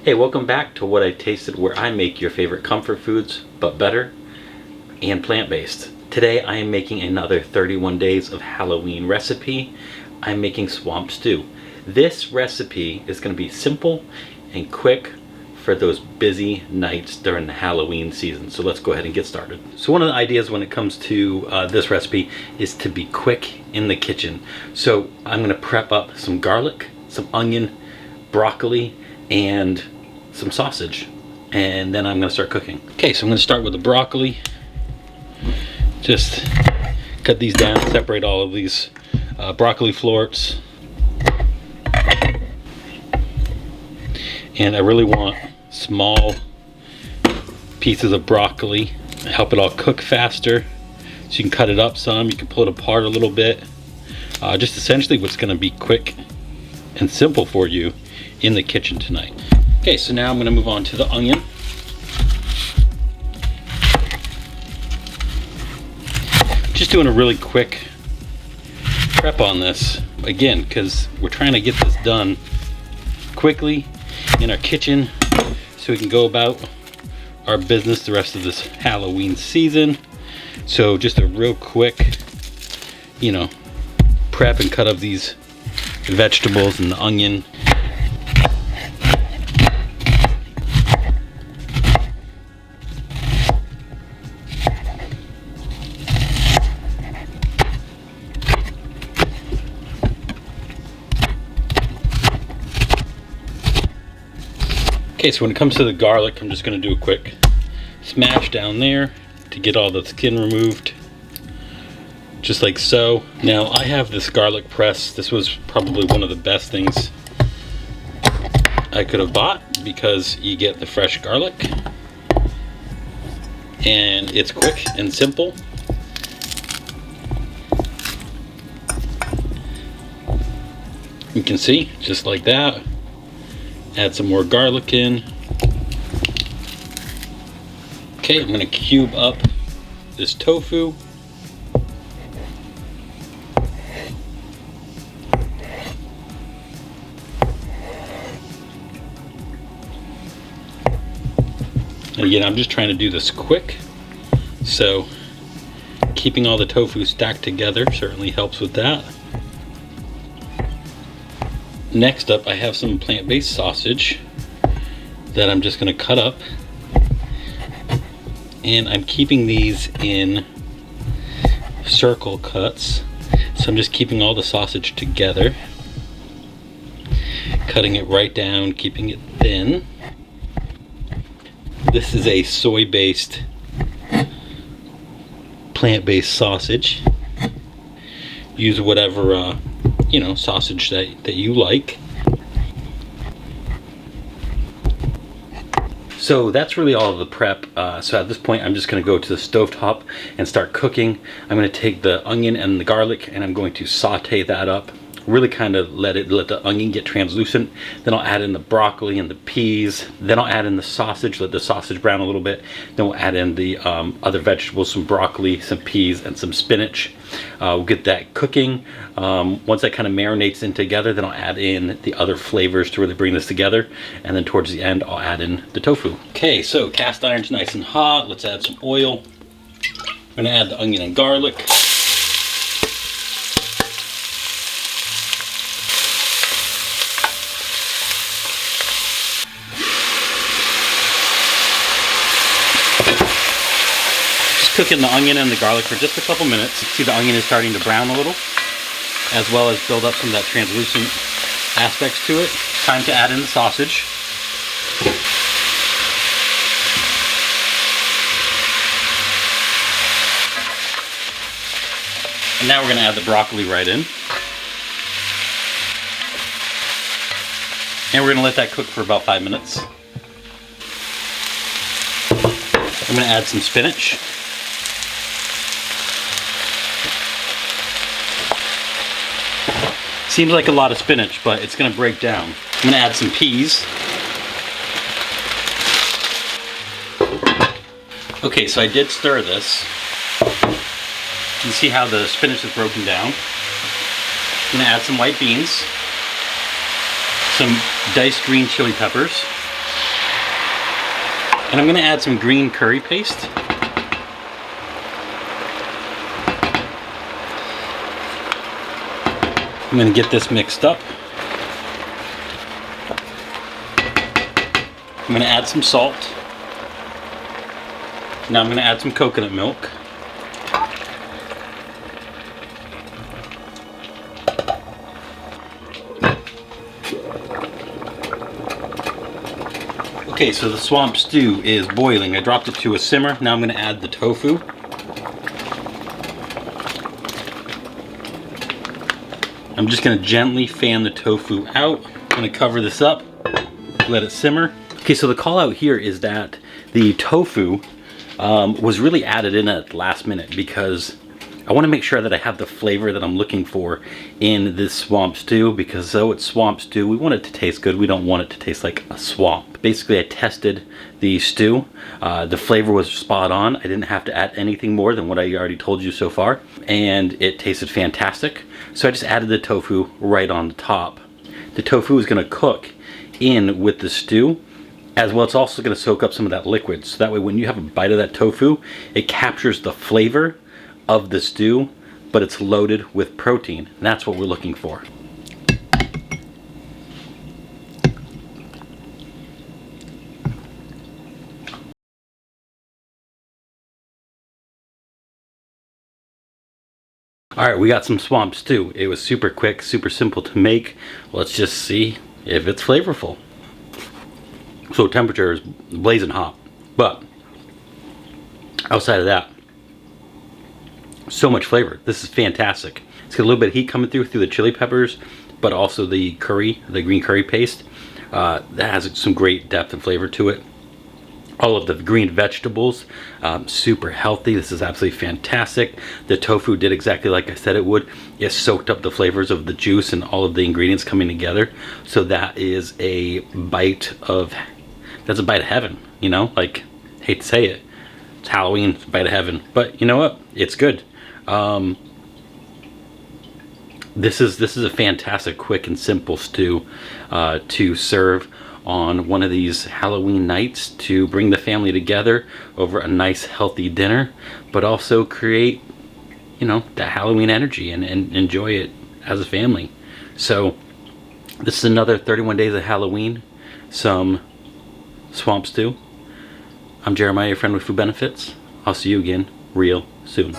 Hey, welcome back to What I Tasted, where I make your favorite comfort foods, but better and plant-based. Today I am making another 31 days of Halloween recipe. I'm making swamp stew. This recipe is going to be simple and quick for those busy nights during the Halloween season. So let's go ahead and get started. So one of the ideas when it comes to this recipe is to be quick in the kitchen. So I'm going to prep up some garlic, some onion, broccoli, and some sausage, and then I'm going to start cooking. Okay, so I'm going to start with the broccoli. Just cut these down, separate all of these broccoli florets. And I really want small pieces of broccoli, help it all cook faster. So you can cut it up some, you can pull it apart a little bit. Just essentially what's going to be quick and simple for you in the kitchen tonight. Okay, so now I'm going to move on to the onion. Just doing a really quick prep on this, again, because we're trying to get this done quickly in our kitchen so we can go about our business the rest of this Halloween season. So just a real quick, prep and cut up these vegetables and the onion. Okay, so when it comes to the garlic, I'm just going to do a quick smash down there to get all the skin removed, just like so. Now I have this garlic press. This was probably one of the best things I could have bought because you get the fresh garlic and it's quick and simple. You can see, just like that. Add some more garlic in. Okay, I'm going to cube up this tofu. And again, I'm just trying to do this quick, so keeping all the tofu stacked together certainly helps with that. Next up, I have some plant-based sausage that I'm just going to cut up, and I'm keeping these in circle cuts. So I'm just keeping all the sausage together, cutting it right down, keeping it thin. This is a soy-based plant-based sausage. Use whatever sausage that you like. So that's really all of the prep. So at this point I'm just going to go to the stovetop and start cooking. I'm going to take the onion and the garlic and I'm going to saute that up, really kind of let the onion get translucent. Then I'll add in the broccoli and the peas. Then I'll add in the sausage, let the sausage brown a little bit. Then we'll add in the other vegetables, some broccoli, some peas, and some spinach. We'll get that cooking. Once that kind of marinates in together, then I'll add in the other flavors to really bring this together. And then towards the end, I'll add in the tofu. Okay, so cast iron's nice and hot. Let's add some oil. I'm gonna add the onion and garlic. Cooking the onion and the garlic for just a couple minutes. See, the onion is starting to brown a little, as well as build up some of that translucent aspects to it. Time to add in the sausage. And now we're going to add the broccoli right in. And we're going to let that cook for about 5 minutes. I'm going to add some spinach. Seems like a lot of spinach, but it's going to break down. I'm going to add some peas. Okay, so I did stir this. You can see how the spinach is broken down. I'm going to add some white beans, some diced green chili peppers, And I'm gonna add some green curry paste. I'm gonna get this mixed up. I'm gonna add some salt. Now I'm gonna add some coconut milk. Okay, so the swamp stew is boiling. I dropped it to a simmer. Now I'm gonna add the tofu. I'm just gonna gently fan the tofu out. I'm gonna cover this up, let it simmer. Okay, so the call out here is that the tofu was really added in at the last minute because I want to make sure that I have the flavor that I'm looking for in this swamp stew, because though it's swamp stew, we want it to taste good. We don't want it to taste like a swamp. Basically, I tested the stew. The flavor was spot on. I didn't have to add anything more than what I already told you so far, and it tasted fantastic. So I just added the tofu right on the top. The tofu is going to cook in with the stew, as well. It's also going to soak up some of that liquid, so that way when you have a bite of that tofu, it captures the flavor of the stew, but it's loaded with protein, and that's what we're looking for. All right, we got some swamp stew. It was super quick, super simple to make. Let's just see if it's flavorful. So temperature is blazing hot, but outside of that, so much flavor. This is fantastic. It's got a little bit of heat coming through the chili peppers, but also the curry, the green curry paste. That has some great depth and flavor to it. All of the green vegetables, super healthy. This is absolutely fantastic. The tofu did exactly like I said it would. It soaked up the flavors of the juice and all of the ingredients coming together. So that is a bite of, that's a bite of heaven, you know? Like, hate to say it, it's Halloween, it's a bite of heaven. But you know what? It's good. This is a fantastic, quick and simple stew to serve on one of these Halloween nights, to bring the family together over a nice healthy dinner, but also create, you know, that Halloween energy and enjoy it as a family. So this is another 31 days of Halloween, some swamp stew. I'm Jeremiah, your friend with food benefits. I'll see you again real soon.